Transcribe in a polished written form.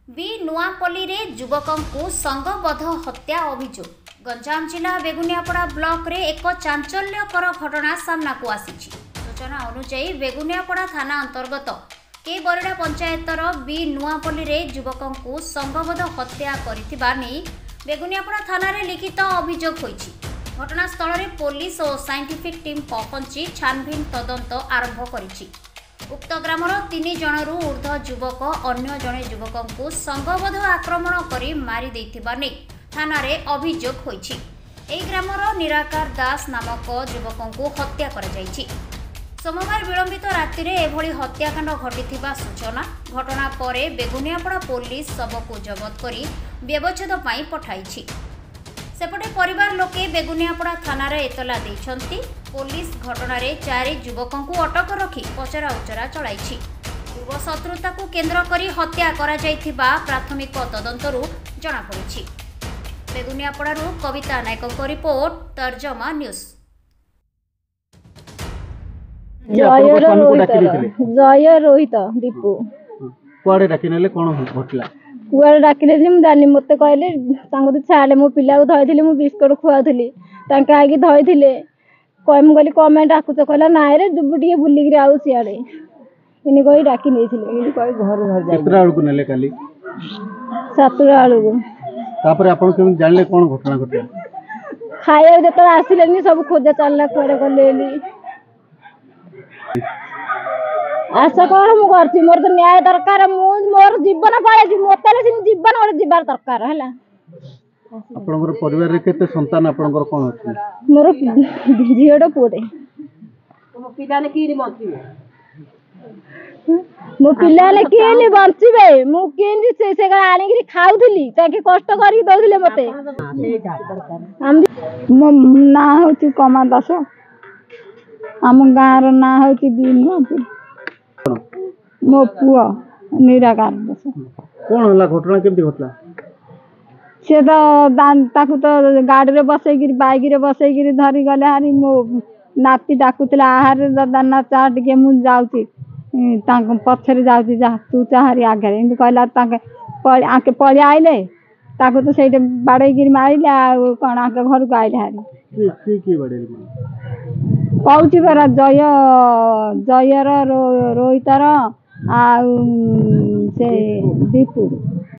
B नुआपल्ली रे युवकंकु संगबद्ध हत्या अभियोग। गंजाम जिला बेगुनियापड़ा ब्लॉक रे एक चांचल्यकर घटना सामना को आसीछि। सूचना अनुसार बेगुनियापड़ा थाना अंतर्गत के बरडा पंचायतर बी नुआपल्ली रे युवकंकु संगबद्ध हत्या करिथिबा नै बेगुनियापड़ा थाना रे लिखित अभियोग होइछि। घटनास्थल रे पुलिस और साइंटिफिक टीम पहुंची छानबीन तदंत आरंभ करिछि। उक्त ग्रामर 3 जनरू ऊर्ध्व युवक अन्य जड़े युवक संगबद्ध आक्रमण करी मारी देथिबा नै थाना रे अभियोग होइछि। एही ग्रामर निराकार दास नामक युवक हत्या करा जाइछि। सोमवार विलंबित राति रे एभली हत्याकांड घटिथिबा सूचना। घटना परे बेगुनियापड़ा पुलिस सबको जबत करी व्यवच्छेद पई पठाइछि। सेपटे परिवार लोके बेगुनियापड़ा थाना रे एतला दैछंती। पुलिस घटना रे 4 युवकों अटक रखी पचरा उचरा चलाइछि। पूर्व शत्रुता को केंद्र करी हत्या करा जाइथिबा प्राथमिक तदंतरू जणा पड़िछि। बेगुनियापड़ारू कविता नायकଙ୍କ रिपोर्ट तर्जमा न्यूज। जय रोहित दीपू कुआडे डाकिनेले कोन घटला कुआडे डाकिले जे जानी मते कहले तांको छाले मो पिला को धइथिले मो बिस्कुट खुआथिली तांके आगे धइथिले कम गली कमेंट डाकुच कहला नाय रे दुबु टिके बुली गिर आउ सियाडे इनी कोई डाकी नेथिले इनी कोई घर घर जाई केतरा आळु को नेले काली 7 आळु को तापर आपण केम जानले कोन घटना घटला खाया जत आसिलेनी सब खोजा चलला कोडे गलेली आशा कौन मु करछि मोर तो न्याय दरकार मोर जीवन पाए मोतले सिन जीवन और जीवार दरकार हैला। आपनकर परिवार रे केते संतान आपनकर कोन अछि मोर झियोडो पुरे मो पिलाने की बंचिबे मो पिलाने की बंचिबे मु केंदी से आनी गिरी खाउथली ताके कष्ट करी दउथले मते हम मो ना होछि कमा दास हम गार ना होछि बिनु मो पुआ निराकार दास कोन होला घटना केमती घटला से तो ताकू तो गाड़ी रे बसैगिरी बाइक रे बसैगिरी धरी गले हारी मो नाती डाकुतला आहार दाना चाट के मु जाउची तांक पछरे जाउची जा तू चाहारी आगे एंद कहला तांके आके पळे आइले ताकू तो सेटे बाड़ैगिरी मारिले आ कोन आके घर को आइले हारी की बाड़ैगिरी कहउची बरा जयर रोहितर आ से दीपू